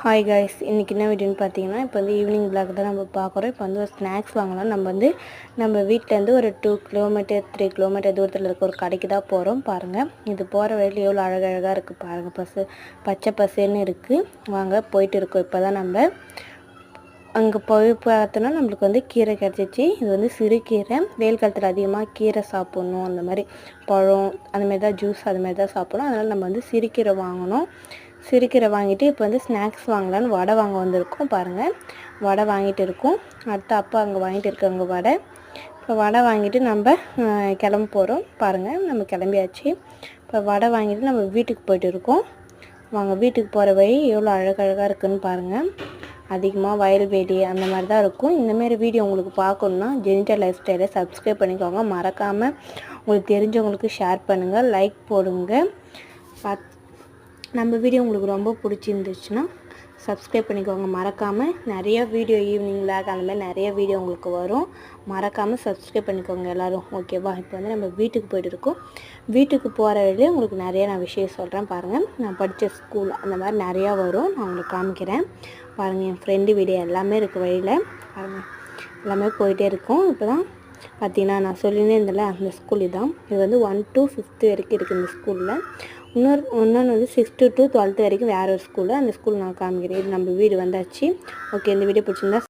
Hi guys, இன்றைக்கி என்ன வீடியோன்னு பார்த்தீங்கன்னா, இப்போ வந்து ஈவினிங் விளாக் தான் நம்ம பார்க்குறோம். இப்போ வந்து ஒரு ஸ்நாக்ஸ் வாங்கலாம். நம்ம வீட்டிலேருந்து ஒரு 2 கிலோமீட்டர் 3 கிலோமீட்டர் தூரத்தில் இருக்க ஒரு கடைக்கு தான் போகிறோம். பாருங்கள், இது போகிற வழியில் எவ்வளோ அழகழகாக இருக்குது பாருங்கள். பச்சை பசேன்னு இருக்குது. வாங்க போயிட்டு இருக்கோம். இப்போ தான் நம்ம அங்கே போய் பார்த்தோன்னா நம்மளுக்கு வந்து கீரை கிடச்சிச்சு. இது வந்து சிறுகீரை. வெயில் காலத்தில் அதிகமாக கீரை சாப்பிட்ணும், அந்த மாதிரி பழம் அதுமாரி தான், ஜூஸ் அதுமாரி தான் சாப்பிட்ணும். அதனால் நம்ம வந்து சிறுகீரை வாங்கினோம். சிறுகீரை வாங்கிட்டு இப்போ வந்து ஸ்நாக்ஸ் வாங்கலான்னு வடை வாங்க வந்திருக்கோம். பாருங்கள், வடை வாங்கிட்டு இருக்கோம். அடுத்து அப்பா அங்கே வாங்கிட்டு இருக்காங்க வடை. இப்போ வடை வாங்கிட்டு நம்ம கிளம்ப போகிறோம். பாருங்கள், நம்ம கிளம்பியாச்சு. இப்போ வடை வாங்கிட்டு நம்ம வீட்டுக்கு போய்ட்டு இருக்கோம். வாங்க, வீட்டுக்கு போகிற வழி எவ்வளோ அழகழகாக இருக்குதுன்னு பாருங்கள். அதிகமாக வயல்வெளி அந்த மாதிரி தான் இருக்கும். இந்தமாரி வீடியோ உங்களுக்கு பார்க்கணுன்னா ஜெனிட்டா லைஃப் ஸ்டைலை சப்ஸ்கிரைப் பண்ணிக்கோங்க. மறக்காமல் உங்களுக்கு தெரிஞ்சவங்களுக்கு ஷேர் பண்ணுங்கள், லைக் போடுங்க. நம்ம வீடியோ உங்களுக்கு ரொம்ப பிடிச்சிருந்துச்சுன்னா சப்ஸ்கிரைப் பண்ணிக்கோங்க. மறக்காமல் நிறைய வீடியோ ஈவினிங் விளாக் அந்த மாதிரி நிறைய வீடியோ உங்களுக்கு வரும். மறக்காமல் சப்ஸ்கிரைப் பண்ணிக்கோங்க எல்லோரும், ஓகேவா? இப்போ வந்து நம்ம வீட்டுக்கு போய்ட்டு இருக்கோம். வீட்டுக்கு போகிற வழியிலே உங்களுக்கு நிறைய நான் விஷயம் சொல்கிறேன். பாருங்கள், நான் படித்த ஸ்கூல் அந்த மாதிரி நிறையா வரும். நான் உங்களுக்கு காமிக்கிறேன். பாருங்கள், என் ஃப்ரெண்டு வீடியோ எல்லாமே இருக்குது வழியில். பாருங்கள், எல்லாமே போயிட்டே இருக்கும். இப்போ தான் பார்த்தீங்கன்னா நான் சொல்லினே இருந்தேன்ல, அந்த ஸ்கூல் தான். இது வந்து 1 to 5th வரைக்கும் இருக்குது இந்த ஸ்கூலில். இன்னொன்று வந்து 6th to 12th வரைக்கும் வேறு ஒரு ஸ்கூலு. அந்த ஸ்கூல் நான் காமிக்கிறேன். இது நம்ம வீடு வந்தாச்சு. ஓகே, இந்த வீடியோ பிடிச்சிருந்தா